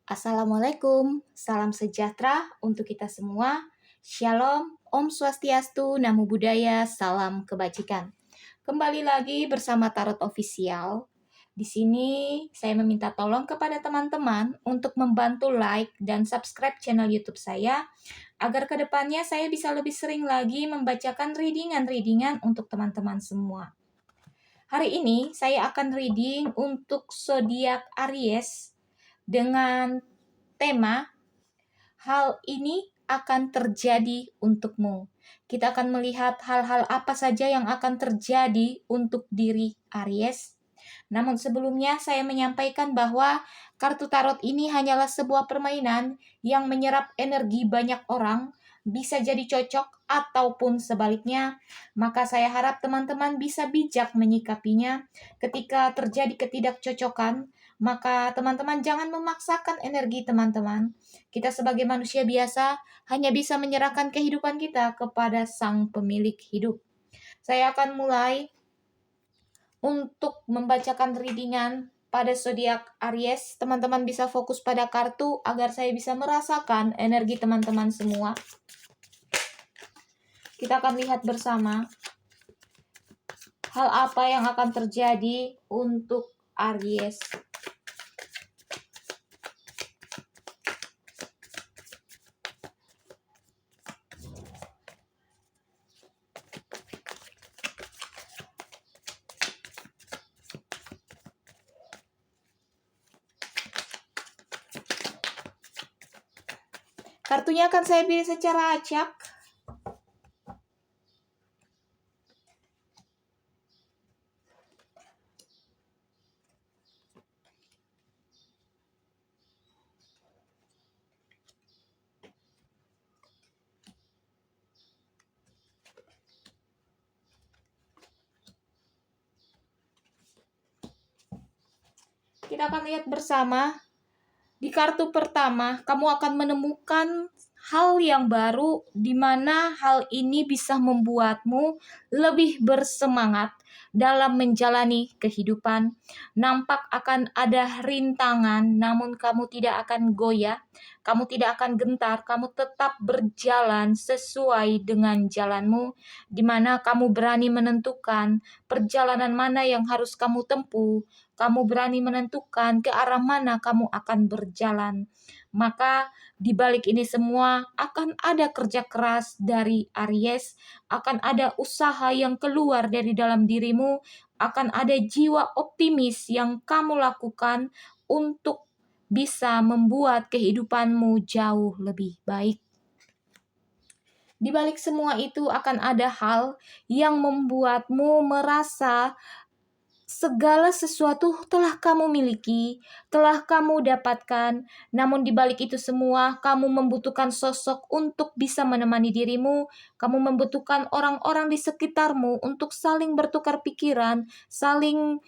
Assalamualaikum, salam sejahtera untuk kita semua. Shalom, Om Swastiastu, Namo Buddhaya, salam kebajikan. Kembali lagi bersama Tarot Official. Di sini saya meminta tolong kepada teman-teman untuk membantu like dan subscribe channel YouTube saya agar kedepannya saya bisa lebih sering lagi membacakan readingan-readingan untuk teman-teman semua. Hari ini saya akan reading untuk zodiak Aries dengan tema hal ini akan terjadi untukmu. Kita akan melihat hal-hal apa saja yang akan terjadi untuk diri Aries. Namun sebelumnya saya menyampaikan bahwa kartu tarot ini hanyalah sebuah permainan yang menyerap energi banyak orang, bisa jadi cocok ataupun sebaliknya. Maka saya harap teman-teman bisa bijak menyikapinya. Ketika terjadi ketidakcocokan, maka teman-teman jangan memaksakan energi teman-teman. Kita sebagai manusia biasa hanya bisa menyerahkan kehidupan kita kepada Sang Pemilik hidup. Saya akan mulai untuk membacakan readingan pada zodiak Aries. Teman-teman bisa fokus pada kartu agar saya bisa merasakan energi teman-teman semua. Kita akan lihat bersama hal apa yang akan terjadi untuk Aries. Kartunya akan saya pilih secara acak. Kita akan lihat bersama. Di kartu pertama, kamu akan menemukan hal yang baru di mana hal ini bisa membuatmu lebih bersemangat dalam menjalani kehidupan. Nampak akan ada rintangan, namun kamu tidak akan goyah, kamu tidak akan gentar, kamu tetap berjalan sesuai dengan jalanmu, di mana kamu berani menentukan perjalanan mana yang harus kamu tempuh. Kamu berani menentukan ke arah mana kamu akan berjalan. Maka di balik ini semua akan ada kerja keras dari Aries, akan ada usaha yang keluar dari dalam dirimu, akan ada jiwa optimis yang kamu lakukan untuk bisa membuat kehidupanmu jauh lebih baik. Di balik semua itu akan ada hal yang membuatmu merasa segala sesuatu telah kamu miliki, telah kamu dapatkan, namun di balik itu semua kamu membutuhkan sosok untuk bisa menemani dirimu, kamu membutuhkan orang-orang di sekitarmu untuk saling bertukar pikiran, saling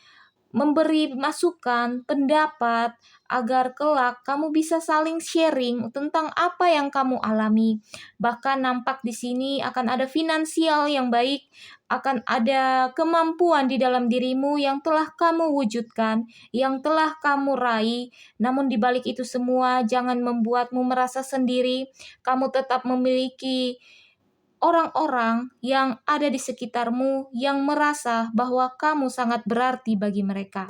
memberi masukan, pendapat, agar kelak kamu bisa saling sharing tentang apa yang kamu alami. Bahkan nampak di sini akan ada finansial yang baik, akan ada kemampuan di dalam dirimu yang telah kamu wujudkan, yang telah kamu raih. Namun di balik itu semua jangan membuatmu merasa sendiri. Kamu tetap memiliki orang-orang yang ada di sekitarmu yang merasa bahwa kamu sangat berarti bagi mereka.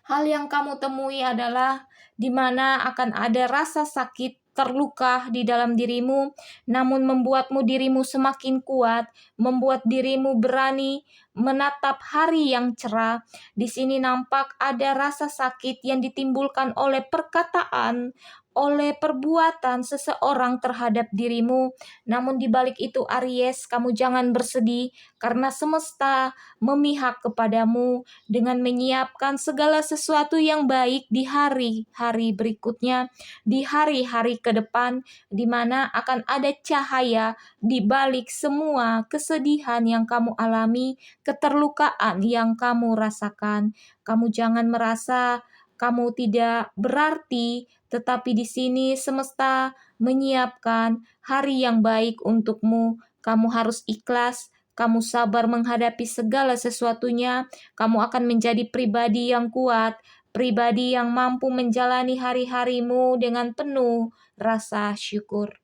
Hal yang kamu temui adalah di mana akan ada rasa sakit, terluka di dalam dirimu, namun membuatmu dirimu semakin kuat, membuat dirimu berani menatap hari yang cerah. Di sini nampak ada rasa sakit yang ditimbulkan oleh perkataan, oleh perbuatan seseorang terhadap dirimu. Namun di balik itu Aries, kamu jangan bersedih karena semesta memihak kepadamu dengan menyiapkan segala sesuatu yang baik di hari-hari berikutnya, di hari-hari ke depan, di mana akan ada cahaya di balik semua kesedihan yang kamu alami, keterlukaan yang kamu rasakan. Kamu jangan merasa kamu tidak berarti, tetapi di sini semesta menyiapkan hari yang baik untukmu. Kamu harus ikhlas, kamu sabar menghadapi segala sesuatunya, kamu akan menjadi pribadi yang kuat, pribadi yang mampu menjalani hari-harimu dengan penuh rasa syukur.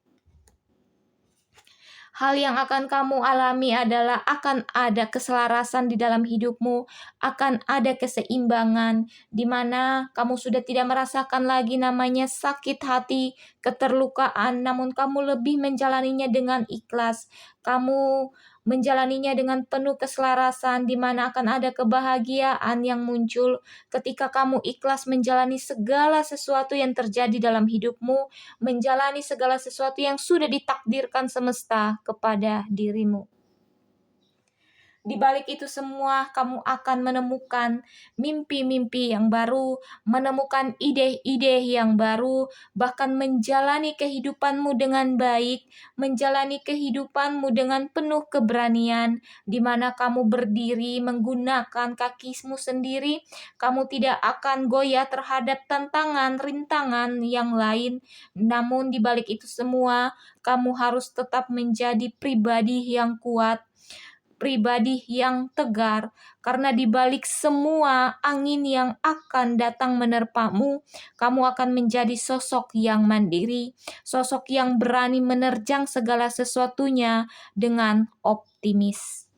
Hal yang akan kamu alami adalah akan ada keselarasan di dalam hidupmu, akan ada keseimbangan, di mana kamu sudah tidak merasakan lagi namanya sakit hati, keterlukaan, namun kamu lebih menjalaninya dengan ikhlas. Kamu menjalaninya dengan penuh keselarasan, di mana akan ada kebahagiaan yang muncul ketika kamu ikhlas menjalani segala sesuatu yang terjadi dalam hidupmu, menjalani segala sesuatu yang sudah ditakdirkan semesta kepada dirimu. Di balik itu semua, kamu akan menemukan mimpi-mimpi yang baru, menemukan ide-ide yang baru, bahkan menjalani kehidupanmu dengan baik, menjalani kehidupanmu dengan penuh keberanian, di mana kamu berdiri menggunakan kakimu sendiri, kamu tidak akan goyah terhadap tantangan, rintangan yang lain. Namun di balik itu semua, kamu harus tetap menjadi pribadi yang kuat, pribadi yang tegar, karena di balik semua angin yang akan datang menerpamu, kamu akan menjadi sosok yang mandiri, sosok yang berani menerjang segala sesuatunya dengan optimis.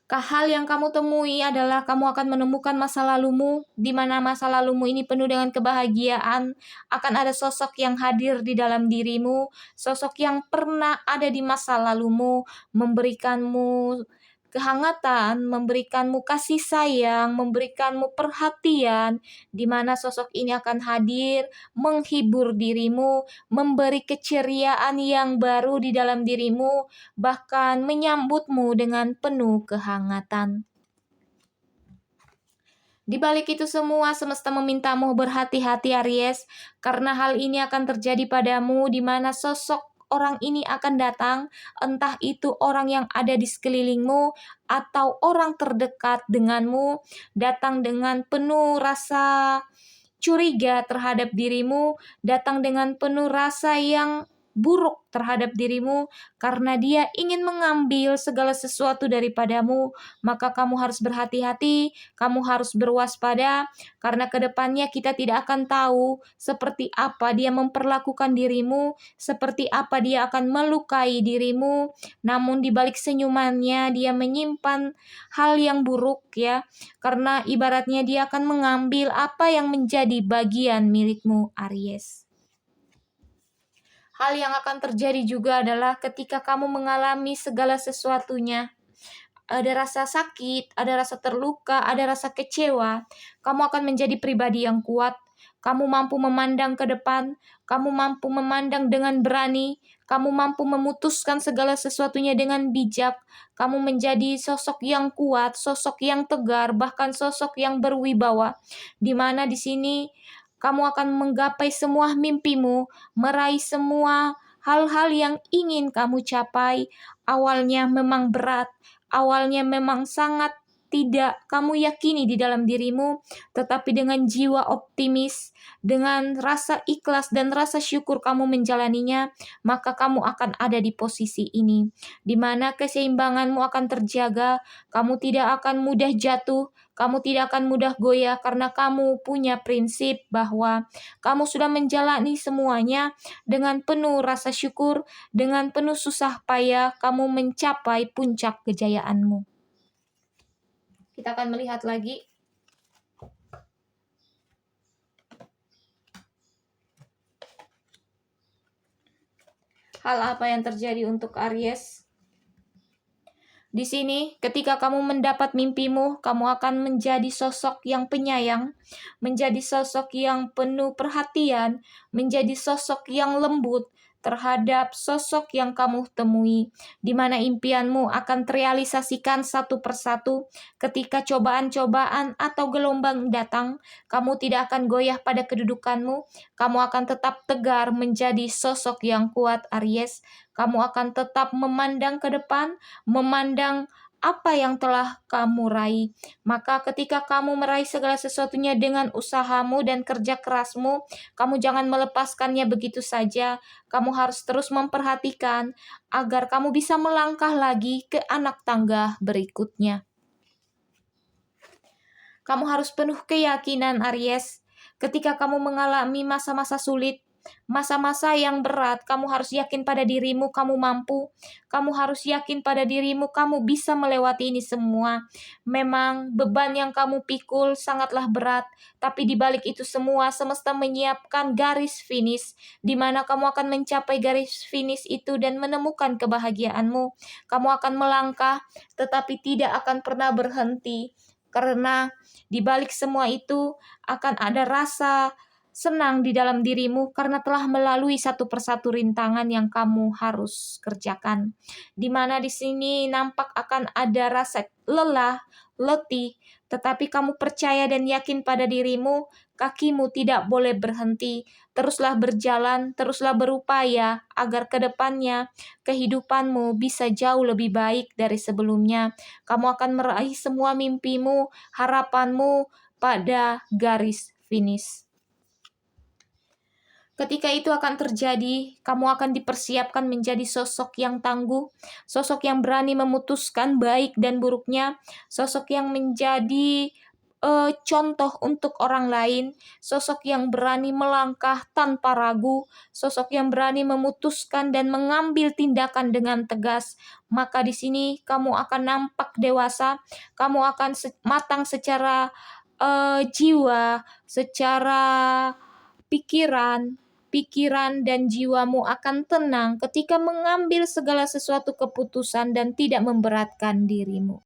Hal yang kamu temui adalah kamu akan menemukan masa lalumu, di mana masa lalumu ini penuh dengan kebahagiaan. Akan ada sosok yang hadir di dalam dirimu, sosok yang pernah ada di masa lalumu, memberikanmu kehangatan, memberikanmu kasih sayang, memberikanmu perhatian, di mana sosok ini akan hadir, menghibur dirimu, memberi keceriaan yang baru di dalam dirimu, bahkan menyambutmu dengan penuh kehangatan. Di balik itu semua, semesta memintamu berhati-hati Aries, karena hal ini akan terjadi padamu, di mana sosok orang ini akan datang, entah itu orang yang ada di sekelilingmu atau orang terdekat denganmu, datang dengan penuh rasa curiga terhadap dirimu, datang dengan penuh rasa yang buruk terhadap dirimu, karena dia ingin mengambil segala sesuatu daripadamu. Maka kamu harus berhati-hati, kamu harus berwaspada, karena kedepannya kita tidak akan tahu seperti apa dia memperlakukan dirimu, seperti apa dia akan melukai dirimu, namun di balik senyumannya dia menyimpan hal yang buruk ya, karena ibaratnya dia akan mengambil apa yang menjadi bagian milikmu Aries. Hal yang akan terjadi juga adalah ketika kamu mengalami segala sesuatunya, ada rasa sakit, ada rasa terluka, ada rasa kecewa, kamu akan menjadi pribadi yang kuat. Kamu mampu memandang ke depan, kamu mampu memandang dengan berani, kamu mampu memutuskan segala sesuatunya dengan bijak, kamu menjadi sosok yang kuat, sosok yang tegar, bahkan sosok yang berwibawa, di mana di sini kamu akan menggapai semua mimpimu, meraih semua hal-hal yang ingin kamu capai. Awalnya memang berat, awalnya memang sangat tidak kamu yakini di dalam dirimu, tetapi dengan jiwa optimis, dengan rasa ikhlas dan rasa syukur kamu menjalaninya, maka kamu akan ada di posisi ini, di mana keseimbanganmu akan terjaga, kamu tidak akan mudah jatuh, kamu tidak akan mudah goyah, karena kamu punya prinsip bahwa kamu sudah menjalani semuanya dengan penuh rasa syukur, dengan penuh susah payah, kamu mencapai puncak kejayaanmu. Kita akan melihat lagi. Hal apa yang terjadi untuk Aries? Di sini, ketika kamu mendapat mimpimu, kamu akan menjadi sosok yang penyayang, menjadi sosok yang penuh perhatian, menjadi sosok yang lembut terhadap sosok yang kamu temui, di mana impianmu akan terrealisasikan satu persatu. Ketika cobaan-cobaan atau gelombang datang, kamu tidak akan goyah pada kedudukanmu, kamu akan tetap tegar menjadi sosok yang kuat Aries. Kamu akan tetap memandang ke depan, memandang apa yang telah kamu raih. Maka ketika kamu meraih segala sesuatunya dengan usahamu dan kerja kerasmu, kamu jangan melepaskannya begitu saja. Kamu harus terus memperhatikan agar kamu bisa melangkah lagi ke anak tangga berikutnya. Kamu harus penuh keyakinan, Aries. Ketika kamu mengalami masa-masa sulit, masa-masa yang berat, kamu harus yakin pada dirimu, kamu mampu. Kamu harus yakin pada dirimu, kamu bisa melewati ini semua. Memang beban yang kamu pikul sangatlah berat, tapi di balik itu semua, semesta menyiapkan garis finish, di mana kamu akan mencapai garis finish itu dan menemukan kebahagiaanmu. Kamu akan melangkah, tetapi tidak akan pernah berhenti, karena di balik semua itu akan ada rasa senang di dalam dirimu karena telah melalui satu persatu rintangan yang kamu harus kerjakan. Di mana di sini nampak akan ada rasa lelah, letih, tetapi kamu percaya dan yakin pada dirimu, kakimu tidak boleh berhenti. Teruslah berjalan, teruslah berupaya agar ke depannya kehidupanmu bisa jauh lebih baik dari sebelumnya. Kamu akan meraih semua mimpimu, harapanmu pada garis finish. Ketika itu akan terjadi, kamu akan dipersiapkan menjadi sosok yang tangguh, sosok yang berani memutuskan baik dan buruknya, sosok yang menjadi contoh untuk orang lain, sosok yang berani melangkah tanpa ragu, sosok yang berani memutuskan dan mengambil tindakan dengan tegas. Maka di sini kamu akan nampak dewasa, kamu akan matang secara jiwa, secara pikiran dan jiwamu akan tenang ketika mengambil segala sesuatu keputusan dan tidak memberatkan dirimu.